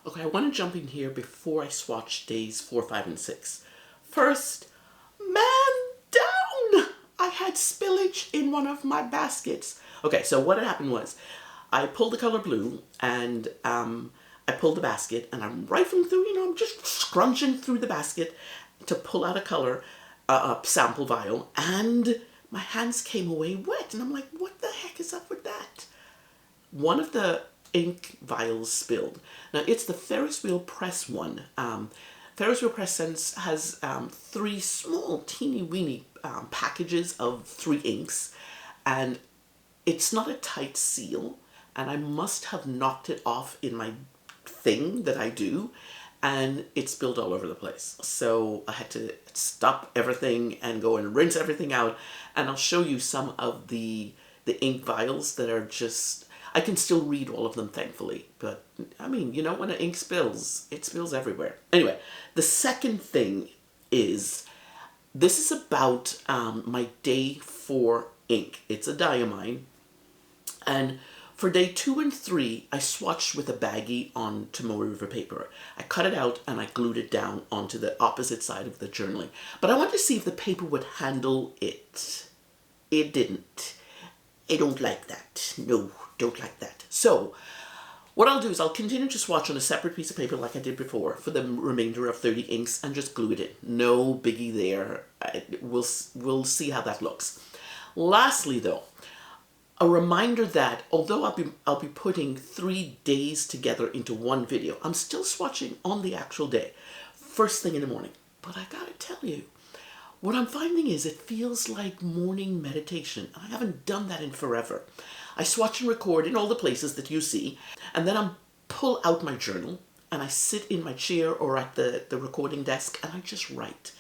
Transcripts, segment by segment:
Okay, I want to jump in here before I swatch days 4, 5, and 6. First, man down! I had spillage in one of my baskets. Okay, so what had happened was, I pulled the color blue, and I pulled the basket, and I'm rifling through, I'm just scrunching through the basket to pull out a color sample vial, and my hands came away wet, and I'm like, what the heck is up with that? One of the ink vials spilled. Now, it's the Ferris wheel press one. Ferris wheel press has 3 small, teeny weeny packages of 3 inks, and it's not a tight seal, and I must have knocked it off in my thing that I do, and it spilled all over the place. So I had to stop everything and go and rinse everything out, and I'll show you some of the ink vials that are just, I can still read all of them, thankfully, but I mean, when an ink spills, it spills everywhere. Anyway, the second thing is, this is about my day 4 ink. It's a DIAMINE, and for day 2 and 3, I swatched with a baggie on Tomoe River paper. I cut it out and I glued it down onto the opposite side of the journaling. But I wanted to see if the paper would handle it. It didn't. I don't like that. No, don't like that. So, what I'll do is I'll continue to swatch on a separate piece of paper like I did before for the remainder of 30 inks and just glue it in. No biggie there. We'll see how that looks. Lastly though, a reminder that although I'll be putting 3 days together into one video, I'm still swatching on the actual day, first thing in the morning. But I gotta tell you, what I'm finding is it feels like morning meditation. I haven't done that in forever. I swatch and record in all the places that you see, and then I pull out my journal and I sit in my chair or at the recording desk and I just write.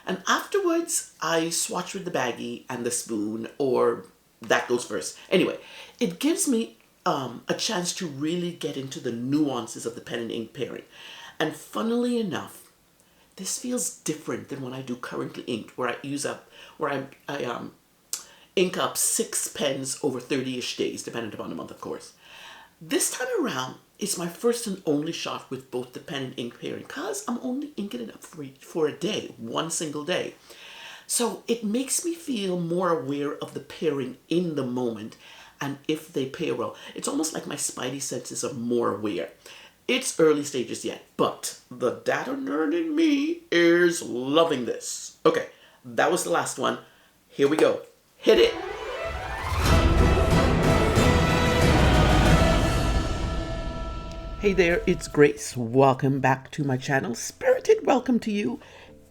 And afterwards, I swatch with the baggie and the spoon, or that goes first. Anyway, it gives me a chance to really get into the nuances of the pen and ink pairing. And funnily enough, this feels different than when I do currently inked, where I ink up 6 pens over 30-ish days, depending upon the month, of course. This time around, it's my first and only shot with both the pen and ink pairing, because I'm only inking it up for a day, one single day. So it makes me feel more aware of the pairing in the moment, and if they pair well. It's almost like my spidey senses are more aware. It's early stages yet, but the data nerd in me is loving this. Okay, that was the last one. Here we go. Hit it! Hey there, it's Grace. Welcome back to my channel. Spirited welcome to you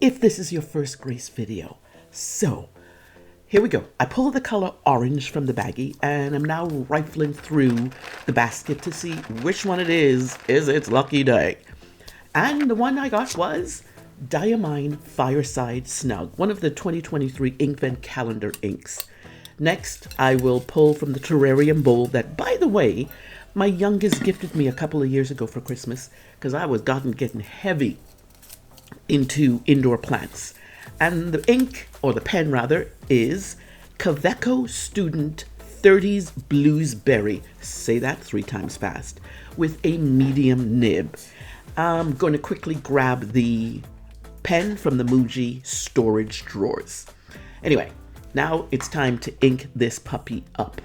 if this is your first Grace video. So, here we go. I pulled the color orange from the baggie and I'm now rifling through the basket to see which one it is its lucky day. And the one I got was DIAMINE Fireside Snug, one of the 2023 Inkvent calendar inks. Next, I will pull from the terrarium bowl that, by the way, my youngest gifted me a couple of years ago for Christmas because I was getting heavy into indoor plants. And the ink, or the pen rather, is KAWECO Student 30s Bluesberry. Say that 3 times fast. With a medium nib. I'm going to quickly grab the pen from the Muji storage drawers. Anyway, now it's time to ink this puppy up.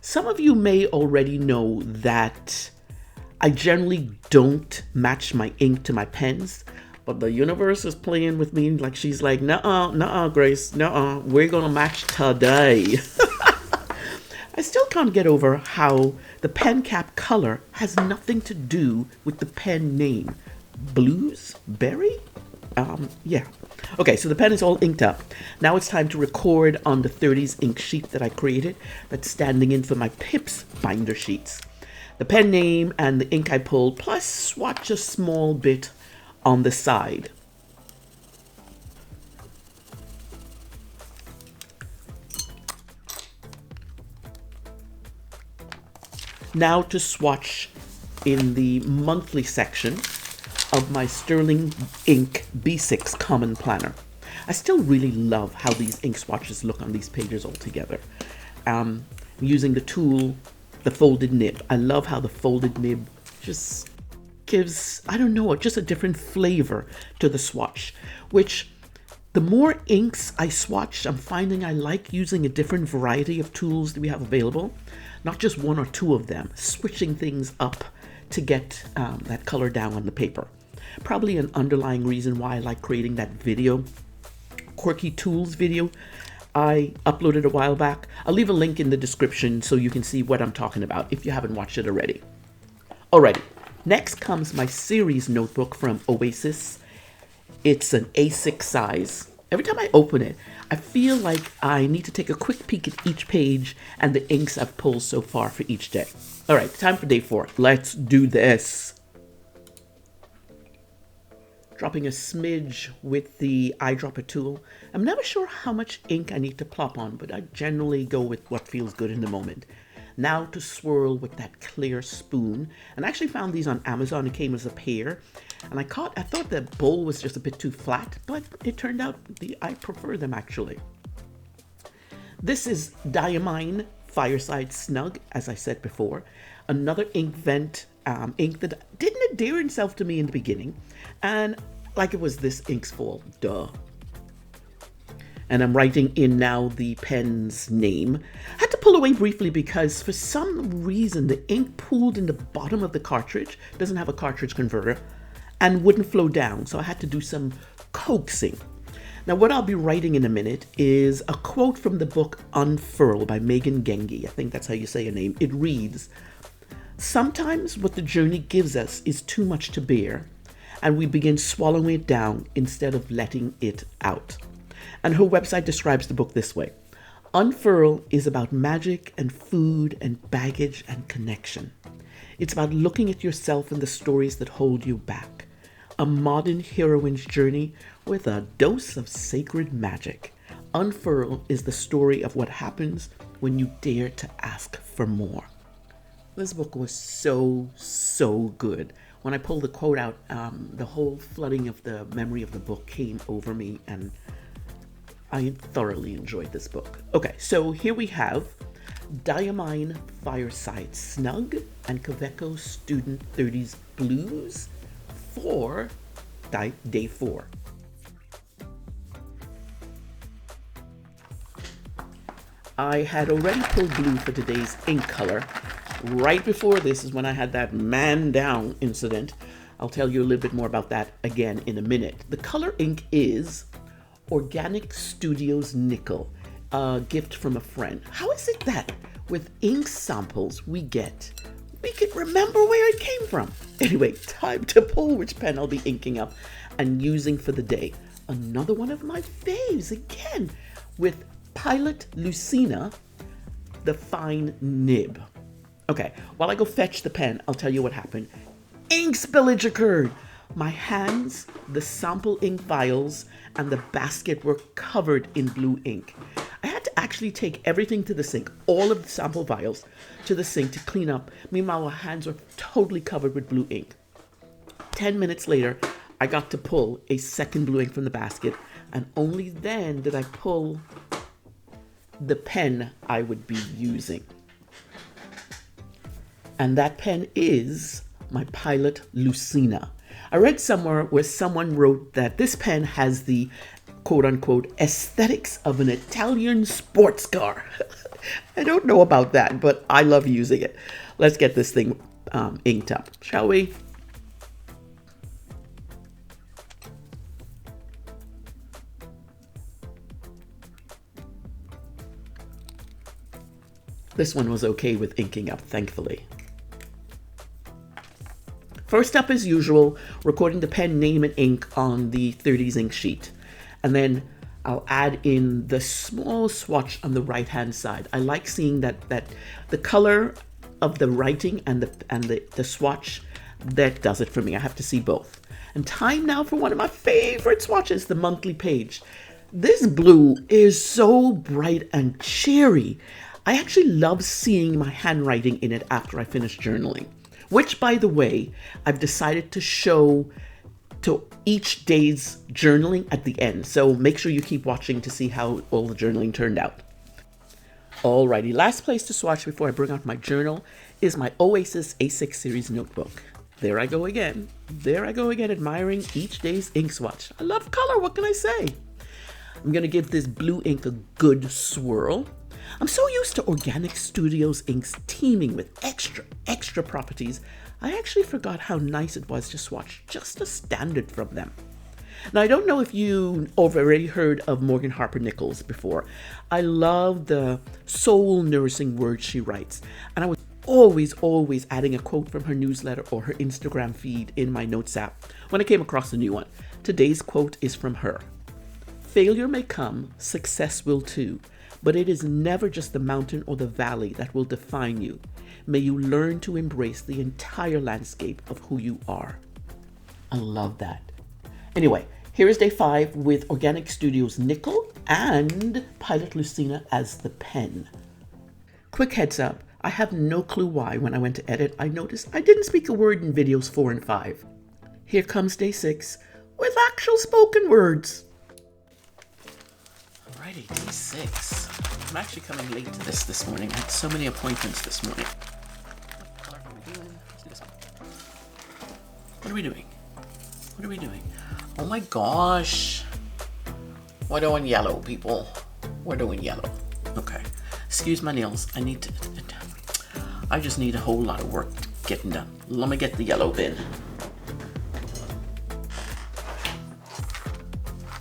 Some of you may already know that I generally don't match my ink to my pens, but the universe is playing with me like she's like, nuh-uh, Grace, nuh-uh, we're gonna match today. I still can't get over how the pen cap color has nothing to do with the pen name. Bluesberry? Yeah. Okay, so the pen is all inked up. Now it's time to record on the 30s ink sheet that I created that's standing in for my Pips binder sheets. The pen name and the ink I pulled, plus swatch a small bit on the side. Now to swatch in the monthly section of my Sterling Ink B6 Common Planner. I still really love how these ink swatches look on these pages all together. Using the tool, the folded nib. I love how the folded nib just gives, I don't know, just a different flavor to the swatch, which the more inks I swatch, I'm finding I like using a different variety of tools that we have available, not just one or two of them, switching things up to get that color down on the paper. Probably an underlying reason why I like creating that video, quirky tools video I uploaded a while back. I'll leave a link in the description so you can see what I'm talking about if you haven't watched it already. Alrighty, next comes my series notebook from Oasis. It's an A6 size. Every time I open it, I feel like I need to take a quick peek at each page and the inks I've pulled so far for each day. Alright, time for day 4. Let's do this. Dropping a smidge with the eyedropper tool. I'm never sure how much ink I need to plop on, but I generally go with what feels good in the moment. Now to swirl with that clear spoon. And I actually found these on Amazon. It came as a pair. And I thought the bowl was just a bit too flat, but it turned out I prefer them actually. This is DIAMINE Fireside Snug, as I said before. Another ink vent ink that didn't endear itself to me in the beginning. And like it was this ink's fault, duh. And I'm writing in now the pen's name. I had to pull away briefly because for some reason the ink pooled in the bottom of the cartridge, doesn't have a cartridge converter, and wouldn't flow down, so I had to do some coaxing. Now what I'll be writing in a minute is a quote from the book Unfurl by Megan Gengi. I think that's how you say her name. It reads, "Sometimes what the journey gives us is too much to bear, and we begin swallowing it down instead of letting it out." And her website describes the book this way: Unfurl is about magic and food and baggage and connection. It's about looking at yourself and the stories that hold you back. A modern heroine's journey with a dose of sacred magic. Unfurl is the story of what happens when you dare to ask for more. This book was so good. When I pulled the quote out, the whole flooding of the memory of the book came over me, and I thoroughly enjoyed this book. Okay, so here we have DIAMINE Fireside Snug and KAWECO Student 30s Blues for day 4. I had already pulled blue for today's ink color. Right before this is when I had that man down incident. I'll tell you a little bit more about that again in a minute. The color ink is Organic Studios Nickel, a gift from a friend. How is it that with ink samples we can remember where it came from? Anyway, time to pull which pen I'll be inking up and using for the day. Another one of my faves again with Pilot Lucine, the fine nib. Okay, while I go fetch the pen, I'll tell you what happened. Ink spillage occurred. My hands, the sample ink vials, and the basket were covered in blue ink. I had to actually take everything to the sink, all of the sample vials to the sink to clean up. Meanwhile, my hands were totally covered with blue ink. 10 minutes later, I got to pull a second blue ink from the basket, and only then did I pull the pen I would be using. And that pen is my Pilot Lucine. I read somewhere where someone wrote that this pen has the quote-unquote aesthetics of an Italian sports car. I don't know about that, but I love using it. Let's get this thing inked up, shall we? This one was okay with inking up, thankfully. First up, as usual, recording the pen name and ink on the 30s ink sheet. And then I'll add in the small swatch on the right-hand side. I like seeing that the color of the writing and the swatch, that does it for me. I have to see both. And time now for one of my favorite swatches, the monthly page. This blue is so bright and cheery. I actually love seeing my handwriting in it after I finish journaling, which, by the way, I've decided to show to each day's journaling at the end. So make sure you keep watching to see how all the journaling turned out. Alrighty, last place to swatch before I bring out my journal is my Oasis A6 series notebook. There I go again. There I go again, admiring each day's ink swatch. I love color, what can I say? I'm gonna give this blue ink a good swirl. I'm so used to Organic Studios inks teeming with extra properties, I actually forgot how nice it was to swatch just a standard from them. Now, I don't know if you already heard of Morgan Harper Nichols before. I love the soul-nourishing words she writes, and I was always adding a quote from her newsletter or her Instagram feed in my notes app when I came across a new one. Today's quote is from her. Failure may come, success will too, but it is never just the mountain or the valley that will define you. May you learn to embrace the entire landscape of who you are. I love that. Anyway, here is day 5 with Organic Studios Nickel and Pilot Lucine as the pen. Quick heads up, I have no clue why when I went to edit, I noticed I didn't speak a word in videos 4 and 5. Here comes day 6 with actual spoken words. Alrighty, day 6. I'm actually coming late to this morning. I had so many appointments this morning. What color are we doing? Let's do this one. What are we doing? What are we doing? Oh my gosh. We're doing yellow, people. We're doing yellow. Okay. Excuse my nails. I just need a whole lot of work getting done. Let me get the yellow bin.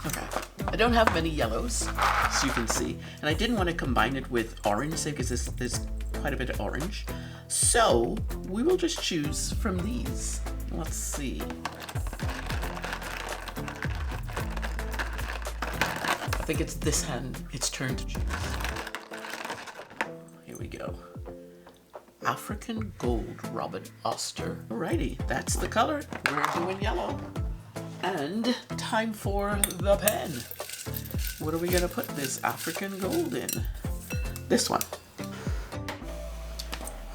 Okay. I don't have many yellows, as you can see. And I didn't want to combine it with orange because there's quite a bit of orange. So we will just choose from these. Let's see. I think it's this hand, it's turn to choose. Here we go. African Gold Robert Oster. Alrighty, that's the color. We're doing yellow. And time for the pen. What are we gonna put this African Gold in? This one.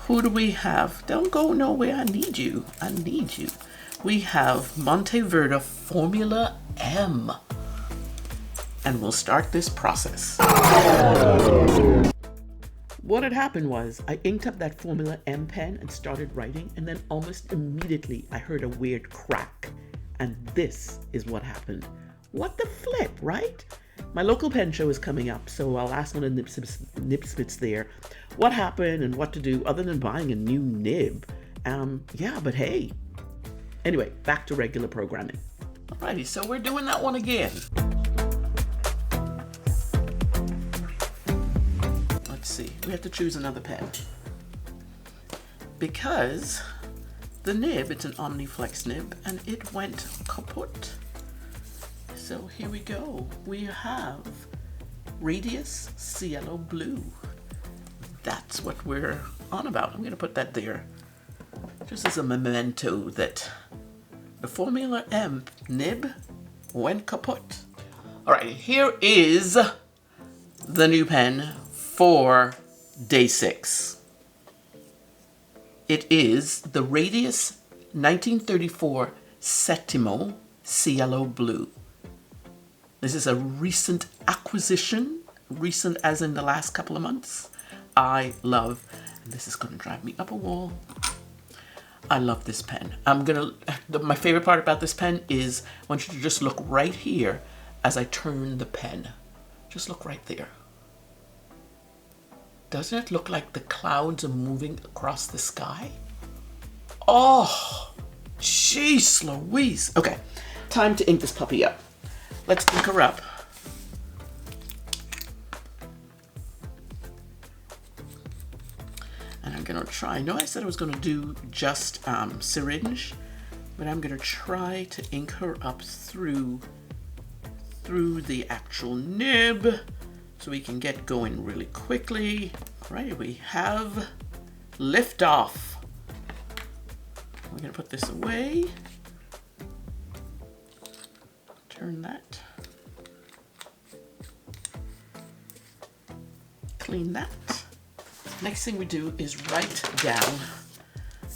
Who do we have? Don't go nowhere, I need you. I need you. We have Monteverde Formula M. And we'll start this process. What had happened was I inked up that Formula M pen and started writing, and then almost immediately I heard a weird crack. And this is what happened. What the flip, right? My local pen show is coming up, so I'll ask one of the nibspits there what happened and what to do other than buying a new nib. Yeah, but hey. Anyway, back to regular programming. Alrighty, so we're doing that one again. See, we have to choose another pen because the nib, it's an Omniflex nib, and it went kaput. So here we go. We have Radius Cielo Blue. That's what we're on about. I'm going to put that there just as a memento that the Formula M nib went kaput. All right, here is the new pen for day 6. It is the Radius 1934 Settimo Cielo Blue. This is a recent acquisition, recent as in the last couple of months. I love, and this is going to drive me up a wall. I love this pen. My favorite part about this pen is I want you to just look right here as I turn the pen. Just look right there. Doesn't it look like the clouds are moving across the sky? Oh, jeez Louise. Okay, time to ink this puppy up. Let's ink her up. And I'm gonna try, I know I said I was gonna do just syringe, but I'm gonna try to ink her up through the actual nib, so we can get going really quickly. All right, we have liftoff. We're gonna put this away. Turn that. Clean that. Next thing we do is write down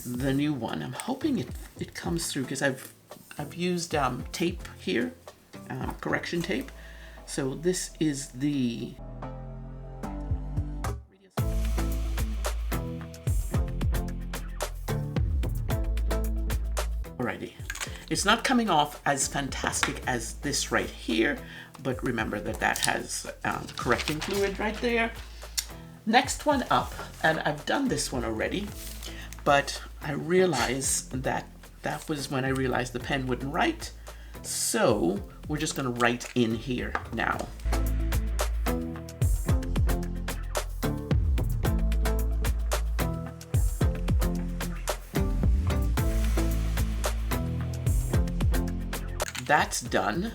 the new one. I'm hoping it comes through because I've used tape here, correction tape. So this is the It's not coming off as fantastic as this right here, but remember that that has correcting fluid right there. Next one up, and I've done this one already, but I realized that was when I realized the pen wouldn't write. So we're just gonna write in here now. That's done.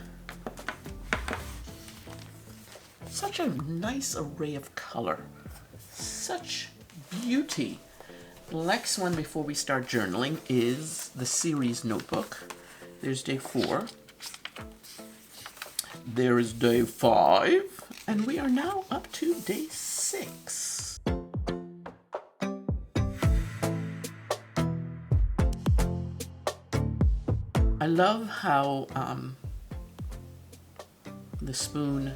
Such a nice array of color. Such beauty. The next one before we start journaling is the series notebook. There's day 4. There is day 5. And we are now up to day 6. I love how the spoon,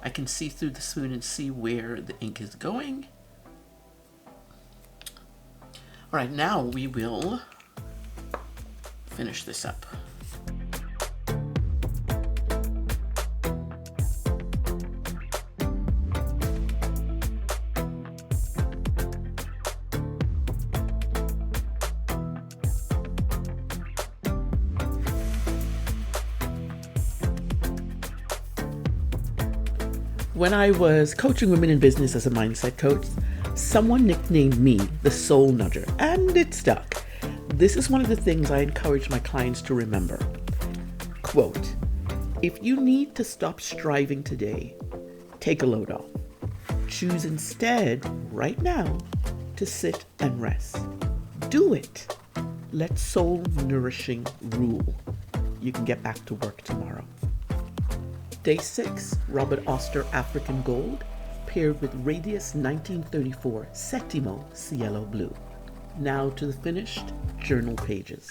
I can see through the spoon and see where the ink is going. All right, now we will finish this up. When I was coaching women in business as a mindset coach, someone nicknamed me the soul nudger, and it stuck. This is one of the things I encourage my clients to remember. Quote, if you need to stop striving today, take a load off. Choose instead, right now, to sit and rest. Do it. Let soul nourishing rule. You can get back to work tomorrow. Day 6, Robert Oster African Gold, paired with Radius 1934 Settimo Cielo Blue. Now to the finished journal pages.